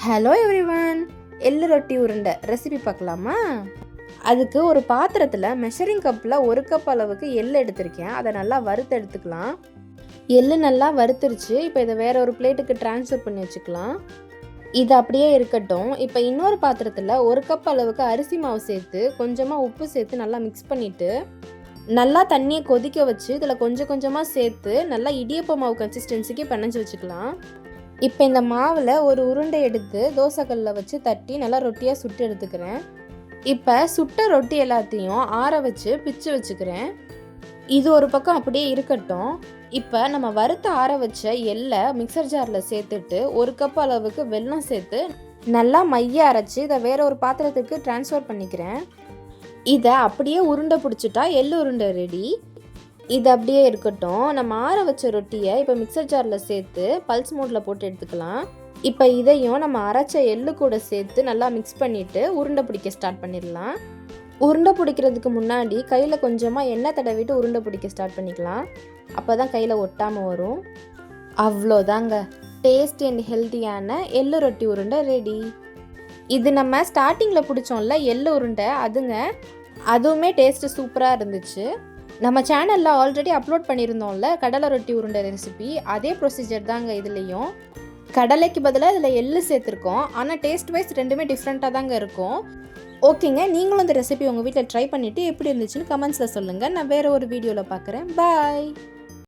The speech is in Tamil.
ஹலோ எவ்ரிவன், எள்ளு ரொட்டி உருண்டை ரெசிபி பார்க்கலாமா? அதுக்கு ஒரு பாத்திரத்தில் மெஷரிங் கப்பில் 1 கப் அளவுக்கு எள்ளு எடுத்திருக்கேன். அதை நல்லா வறுத்து எடுத்துக்கலாம். எள்ளு நல்லா வறுத்துருச்சு. இப்போ இதை வேற ஒரு பிளேட்டுக்கு ட்ரான்ஸ்ஃபர் பண்ணி வச்சுக்கலாம். இது அப்படியே இருக்கட்டும். இப்போ இன்னொரு பாத்திரத்தில் 1 கப் அளவுக்கு அரிசி மாவு சேர்த்து கொஞ்சமாக உப்பு சேர்த்து நல்லா மிக்ஸ் பண்ணிவிட்டு நல்லா தண்ணியை கொதிக்க வச்சு இதில் கொஞ்சம் கொஞ்சமாக சேர்த்து நல்லா இடியப்ப மாவு கன்சிஸ்டன்சிக்கு பிணைஞ்சு வச்சுக்கலாம். இப்போ இந்த மாவில் ஒரு உருண்டை எடுத்து தோசைக்கல்லில் வச்சு தட்டி நல்லா ரொட்டியாக சுட்டு எடுத்துக்கிறேன். இப்போ சுட்ட ரொட்டி எல்லாத்தையும் ஆற வச்சு பிச்சு வச்சுக்கிறேன். இது ஒரு பக்கம் அப்படியே இருக்கட்டும். இப்போ நம்ம வறுத்து ஆற வச்ச எள்ளை மிக்சர் ஜாரில் சேர்த்துட்டு 1 கப் அளவுக்கு வெல்லம் சேர்த்து நல்லா மைய அரைச்சி இதை வேற ஒரு பாத்திரத்துக்கு ட்ரான்ஸ்ஃபர் பண்ணிக்கிறேன். இதை அப்படியே உருண்டை பிடிச்சிட்டா எள்ளு உருண்டை ரெடி. இது அப்படியே இருக்கட்டும். நம்ம ஆற வச்ச ரொட்டியை இப்போ மிக்சர் ஜாரில் சேர்த்து பல்ஸ் மோடில் போட்டு எடுத்துக்கலாம். இப்போ இதையும் நம்ம அரைச்ச எள்ளு கூட சேர்த்து நல்லா மிக்ஸ் பண்ணிவிட்டு உருண்டை பிடிக்க ஸ்டார்ட் பண்ணிடலாம். உருண்டை பிடிக்கிறதுக்கு முன்னாடி கையில் கொஞ்சமாக எண்ணெய் தடவிட்டு உருண்டை பிடிக்க ஸ்டார்ட் பண்ணிக்கலாம். அப்போ தான் கையில் ஒட்டாமல் வரும். அவ்வளோதாங்க, டேஸ்டி அண்ட் ஹெல்த்தியான எள்ளு ரொட்டி உருண்டை ரெடி. இது நம்ம ஸ்டார்டிங்கில் பிடிச்சோம்ல எள்ளு உருண்டை, அதுவுமே டேஸ்ட்டு சூப்பராக இருந்துச்சு. நம்ம சேனலில் ஆல்ரெடி அப்லோட் பண்ணியிருந்தோம்ல கடலை ரொட்டி உருண்டை ரெசிபி, அதே ப்ரொசீஜர் தாங்க இதுலேயும். கடலைக்கு பதிலாக இதில் எள்ளு சேர்த்துருக்கோம். ஆனால் டேஸ்ட் வைஸ் ரெண்டுமே டிஃப்ரெண்ட்டாக தாங்க இருக்கும். ஓகேங்க, நீங்களும் இந்த ரெசிபி உங்கள் வீட்டில் ட்ரை பண்ணிவிட்டு எப்படி இருந்துச்சுன்னு கமெண்ட்ஸில் சொல்லுங்கள். நான் வேறு ஒரு வீடியோவில் பார்க்குறேன். பாய்.